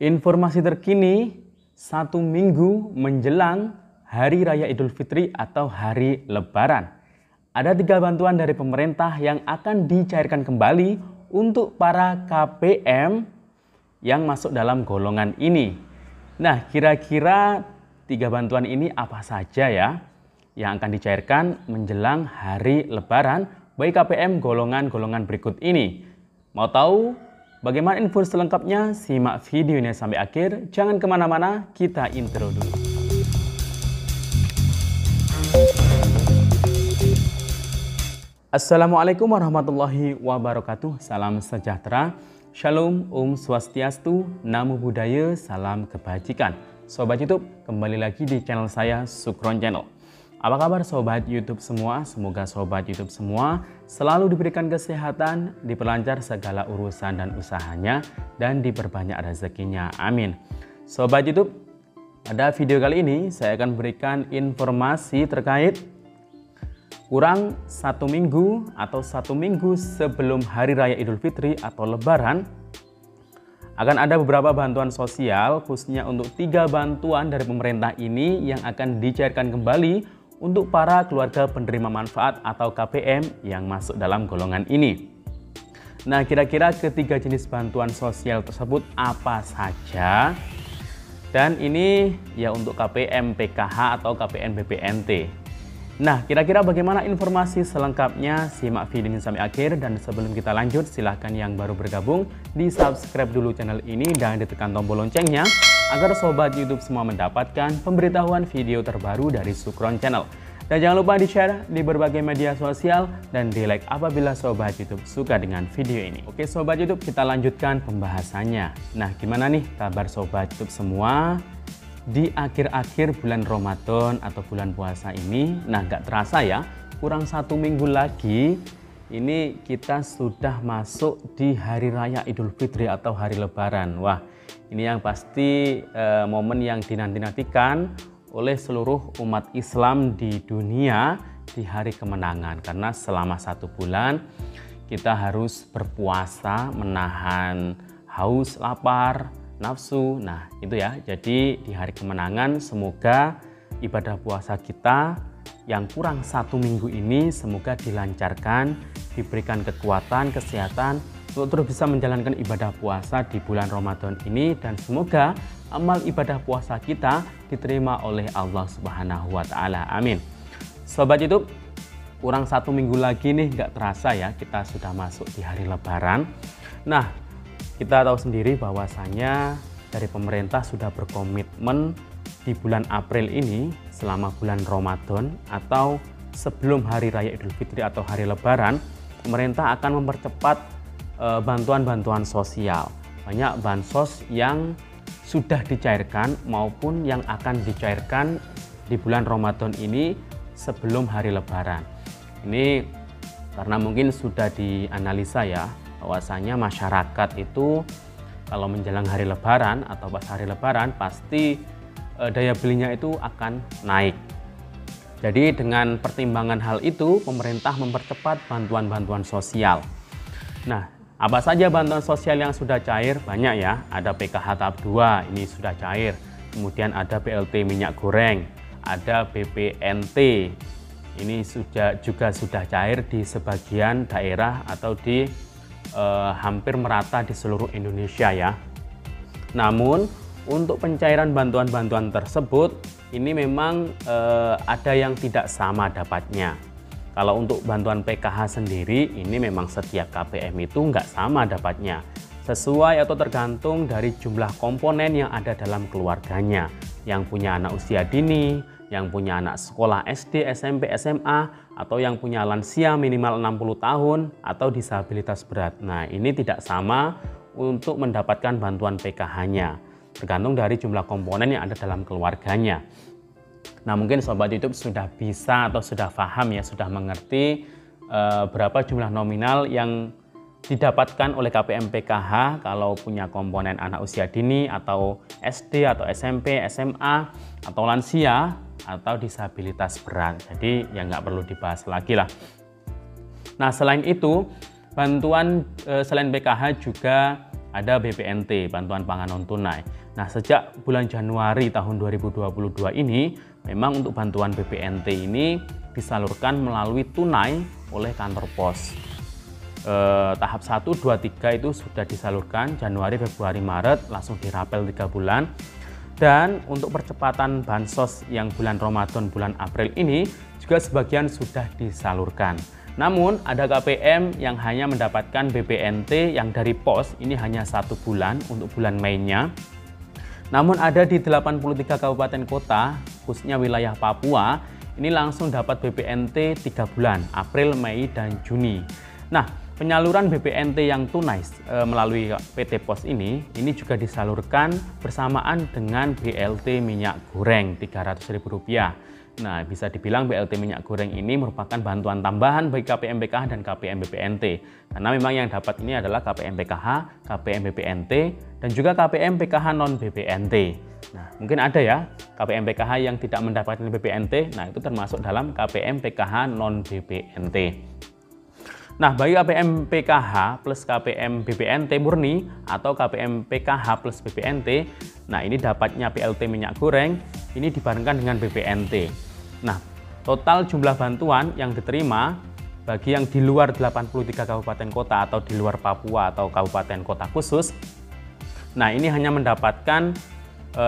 Informasi terkini 1 minggu menjelang Hari Raya Idul Fitri atau Hari Lebaran. Ada 3 bantuan dari pemerintah yang akan dicairkan kembali untuk para KPM yang masuk dalam golongan ini. Nah, kira-kira 3 bantuan ini apa saja ya yang akan dicairkan menjelang Hari Lebaran bagi KPM golongan-golongan berikut ini? Mau tahu bagaimana info selengkapnya? Simak videonya sampai akhir. Jangan kemana-mana, kita intro dulu. Assalamualaikum warahmatullahi wabarakatuh. Salam sejahtera. Shalom, Swastiastu, Namo Buddhaya, salam kebajikan. Sobat YouTube, kembali lagi di channel saya, Sukron Channel. Apa kabar Sobat YouTube semua? Semoga Sobat YouTube semua selalu diberikan kesehatan, diperlancar segala urusan dan usahanya, dan diperbanyak rezekinya. Amin. Sobat YouTube, pada video kali ini saya akan berikan informasi terkait kurang 1 minggu atau 1 minggu sebelum Hari Raya Idul Fitri atau Lebaran, akan ada beberapa bantuan sosial, khususnya untuk 3 bantuan dari pemerintah ini yang akan dicairkan kembali untuk para keluarga penerima manfaat atau KPM yang masuk dalam golongan ini. Nah, kira-kira ketiga jenis bantuan sosial tersebut apa saja? Dan ini ya untuk KPM PKH atau KPM BPNT. Nah, kira-kira bagaimana informasi selengkapnya? Simak video ini sampai akhir, dan sebelum kita lanjut, silahkan yang baru bergabung di subscribe dulu channel ini dan ditekan tombol loncengnya agar Sobat YouTube semua mendapatkan pemberitahuan video terbaru dari Sukron Channel. Dan jangan lupa di-share di berbagai media sosial dan di-like apabila Sobat YouTube suka dengan video ini. Oke Sobat YouTube, kita lanjutkan pembahasannya. Nah, gimana nih kabar Sobat YouTube semua di akhir-akhir bulan Ramadan atau bulan puasa ini? Nah, gak terasa ya, kurang 1 minggu lagi ini kita sudah masuk di Hari Raya Idul Fitri atau Hari Lebaran. Wah, ini yang pasti momen yang dinanti-nantikan oleh seluruh umat Islam di dunia di hari kemenangan. Karena selama 1 bulan kita harus berpuasa, menahan haus, lapar, nafsu. Nah itu ya, jadi di hari kemenangan semoga ibadah puasa kita yang kurang 1 minggu ini semoga dilancarkan, diberikan kekuatan, kesehatan untuk terus bisa menjalankan ibadah puasa di bulan Ramadan ini, dan semoga amal ibadah puasa kita diterima oleh Allah Subhanahu wa Ta'ala. Amin. Sobat YouTube, kurang 1 minggu lagi nih, nggak terasa ya kita sudah masuk di hari Lebaran. Nah, kita tahu sendiri bahwasanya dari pemerintah sudah berkomitmen di bulan April ini selama bulan Ramadan atau sebelum Hari Raya Idul Fitri atau Hari Lebaran, pemerintah akan mempercepat bantuan-bantuan sosial. Banyak bansos yang sudah dicairkan maupun yang akan dicairkan di bulan Ramadan ini sebelum Hari Lebaran. Ini karena mungkin sudah dianalisa ya, bahwasanya masyarakat itu kalau menjelang Hari Lebaran atau pas Hari Lebaran pasti daya belinya itu akan naik. Jadi dengan pertimbangan hal itu, pemerintah mempercepat bantuan-bantuan sosial. Nah, apa saja bantuan sosial yang sudah cair? Banyak ya, ada PKH tahap 2, ini sudah cair. Kemudian ada BLT minyak goreng, ada BPNT, ini juga sudah cair di sebagian daerah atau di hampir merata di seluruh Indonesia ya. Namun untuk pencairan bantuan-bantuan tersebut ini memang ada yang tidak sama dapatnya. Kalau untuk bantuan PKH sendiri ini memang setiap KPM itu nggak sama dapatnya, sesuai atau tergantung dari jumlah komponen yang ada dalam keluarganya. Yang punya anak usia dini, yang punya anak sekolah SD, SMP, SMA, atau yang punya lansia minimal 60 tahun atau disabilitas berat. Nah, ini tidak sama untuk mendapatkan bantuan PKH-nya, tergantung dari jumlah komponen yang ada dalam keluarganya. Nah, mungkin Sobat YouTube sudah bisa atau sudah paham ya, sudah mengerti berapa jumlah nominal yang didapatkan oleh KPM PKH kalau punya komponen anak usia dini atau SD atau SMP, SMA, atau lansia atau disabilitas berat. Jadi ya nggak perlu dibahas lagi lah. Nah, selain itu bantuan selain PKH juga ada BPNT, bantuan pangan non tunai. Nah, sejak bulan Januari tahun 2022 ini, memang untuk bantuan BPNT ini disalurkan melalui tunai oleh kantor pos. Tahap 1, 2, 3 itu sudah disalurkan Januari, Februari, Maret, langsung dirapel 3 bulan. Dan untuk percepatan bansos yang bulan Ramadan, bulan April ini juga sebagian sudah disalurkan. Namun ada KPM yang hanya mendapatkan BPNT yang dari pos ini hanya 1 bulan untuk bulan Mei-nya. Namun ada di 83 kabupaten kota, khususnya wilayah Papua, ini langsung dapat BPNT 3 bulan, April, Mei, dan Juni. Nah, penyaluran BPNT yang tunai melalui PT POS ini juga disalurkan bersamaan dengan BLT minyak goreng Rp300.000. Nah, bisa dibilang BLT minyak goreng ini merupakan bantuan tambahan bagi KPM PKH dan KPM BPNT. Karena memang yang dapat ini adalah KPM PKH, KPM BPNT, dan juga KPM PKH non BPNT. Nah, mungkin ada ya KPM PKH yang tidak mendapatkan BPNT, nah itu termasuk dalam KPM PKH non BPNT. Nah, bagi KPM PKH plus KPM BPNT murni atau KPM PKH plus BPNT, nah ini dapatnya BLT minyak goreng, ini dibarengkan dengan BPNT. Nah, total jumlah bantuan yang diterima bagi yang di luar 83 kabupaten kota atau di luar Papua atau kabupaten kota khusus, nah ini hanya mendapatkan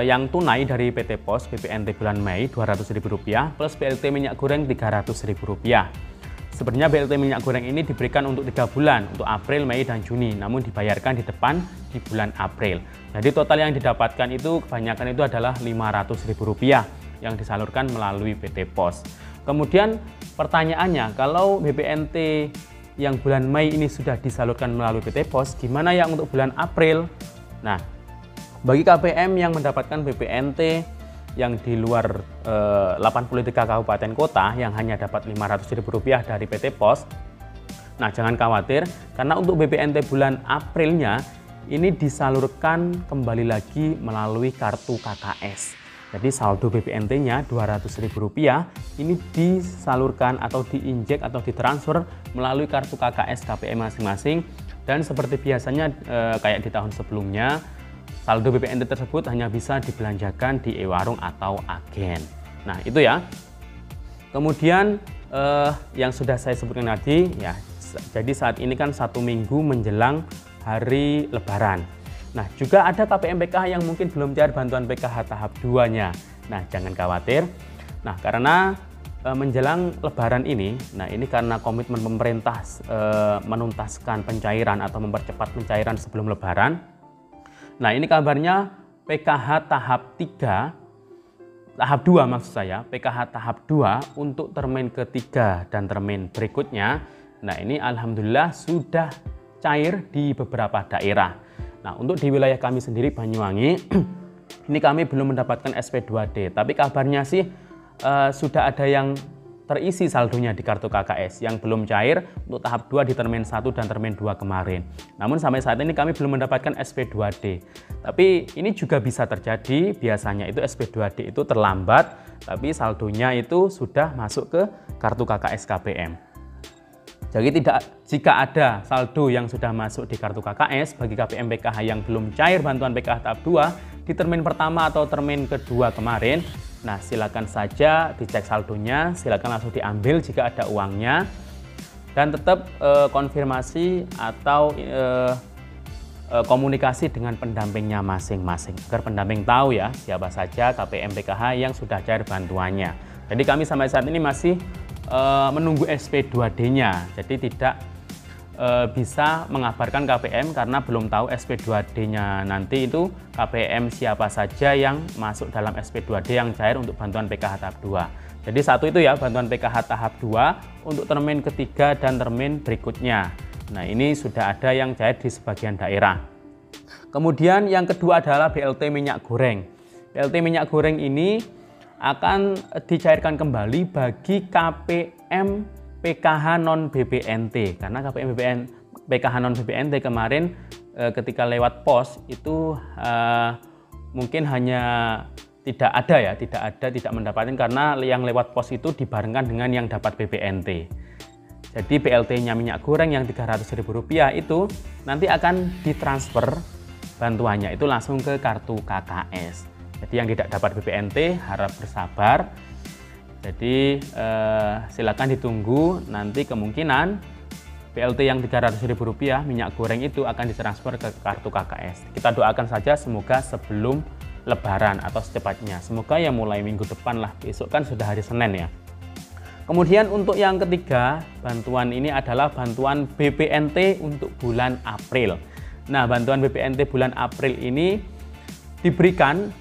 yang tunai dari PT POS BPNT bulan Mei Rp200.000 plus BLT minyak goreng Rp300.000. Sebenarnya BLT minyak goreng ini diberikan untuk 3 bulan, untuk April, Mei, dan Juni, namun dibayarkan di depan di bulan April. Jadi total yang didapatkan itu kebanyakan itu adalah Rp500.000 yang disalurkan melalui PT POS. Kemudian pertanyaannya, kalau BPNT yang bulan Mei ini sudah disalurkan melalui PT POS, gimana yang untuk bulan April? Nah, bagi KPM yang mendapatkan BPNT yang di luar 83 kabupaten kota yang hanya dapat Rp500.000 dari PT POS. Nah, jangan khawatir karena untuk BPNT bulan Aprilnya ini disalurkan kembali lagi melalui kartu KKS. Jadi saldo BPNT-nya Rp200.000 ini disalurkan atau diinjek atau ditransfer melalui kartu KKS KPM masing-masing, dan seperti biasanya kayak di tahun sebelumnya, saldo BPNT tersebut hanya bisa dibelanjakan di e-warung atau agen. Nah, itu ya. Kemudian yang sudah saya sebutkan tadi ya, jadi saat ini kan 1 minggu menjelang hari Lebaran. Nah, juga ada KPM PKH yang mungkin belum cair bantuan PKH tahap 2-nya. Nah, jangan khawatir. Nah, karena menjelang Lebaran ini, nah ini karena komitmen pemerintah menuntaskan pencairan atau mempercepat pencairan sebelum Lebaran. Nah, ini kabarnya PKH tahap 3, tahap 2 maksud saya, PKH tahap 2 untuk termin ketiga dan termin berikutnya. Nah, ini alhamdulillah sudah cair di beberapa daerah. Nah, untuk di wilayah kami sendiri Banyuwangi, ini kami belum mendapatkan SP2D, tapi kabarnya sih sudah ada yang terisi saldonya di kartu KKS yang belum cair untuk tahap 2 di termin 1 dan termin 2 kemarin. Namun sampai saat ini kami belum mendapatkan SP2D. Tapi ini juga bisa terjadi, biasanya itu SP2D itu terlambat, tapi saldonya itu sudah masuk ke kartu KKS KPM. Jadi jika ada saldo yang sudah masuk di kartu KKS bagi KPM PKH yang belum cair bantuan PKH tahap 2 di termin pertama atau termin kedua kemarin, nah silakan saja dicek saldonya, silakan langsung diambil jika ada uangnya, dan tetap konfirmasi atau komunikasi dengan pendampingnya masing-masing agar pendamping tahu ya siapa saja KPM PKH yang sudah cair bantuannya. Jadi kami sampai saat ini masih menunggu SP2D-nya, jadi tidak bisa mengabarkan KPM karena belum tahu SP2D-nya nanti itu KPM siapa saja yang masuk dalam SP2D yang cair untuk bantuan PKH tahap 2. Jadi satu itu ya bantuan PKH tahap 2 untuk termin ketiga dan termin berikutnya. Nah, ini sudah ada yang cair di sebagian daerah. Kemudian yang kedua adalah BLT minyak goreng. BLT minyak goreng ini akan dicairkan kembali bagi KPM PKH non BPNT, karena KPM PKH non BPNT kemarin ketika lewat pos itu mungkin hanya tidak mendapatkan karena yang lewat pos itu dibarengkan dengan yang dapat BPNT. Jadi BLT-nya minyak goreng yang Rp300.000 itu nanti akan ditransfer bantuannya itu langsung ke kartu KKS. Jadi yang tidak dapat BPNT harap bersabar. Jadi silakan ditunggu, nanti kemungkinan BLT yang Rp300.000 minyak goreng itu akan ditransfer ke kartu KKS. Kita doakan saja semoga sebelum Lebaran atau secepatnya. Semoga ya mulai minggu depan lah, besok kan sudah hari Senin ya. Kemudian untuk yang ketiga, bantuan ini adalah bantuan BPNT untuk bulan April. Nah, bantuan BPNT bulan April ini diberikan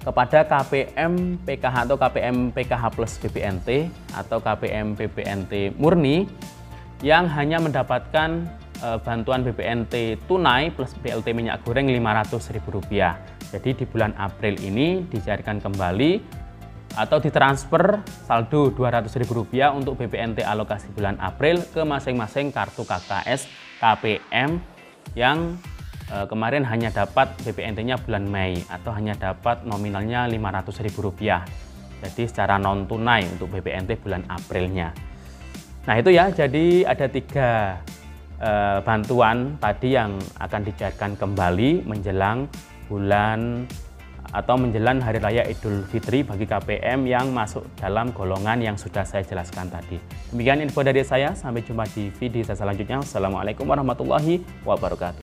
kepada KPM PKH atau KPM PKH plus BPNT atau KPM BPNT murni yang hanya mendapatkan bantuan BPNT tunai plus BLT minyak goreng Rp500.000. Jadi di bulan April ini dicairkan kembali atau ditransfer saldo Rp200.000 untuk BPNT alokasi bulan April ke masing-masing kartu KKS KPM yang kemarin hanya dapat BPNT-nya bulan Mei atau hanya dapat nominalnya Rp500.000. Jadi secara non tunai untuk BPNT bulan Aprilnya. Nah itu ya, jadi ada 3 bantuan tadi yang akan dicairkan kembali menjelang bulan atau menjelang Hari Raya Idul Fitri bagi KPM yang masuk dalam golongan yang sudah saya jelaskan tadi. Demikian info dari saya, sampai jumpa di video saya selanjutnya. Wassalamualaikum warahmatullahi wabarakatuh.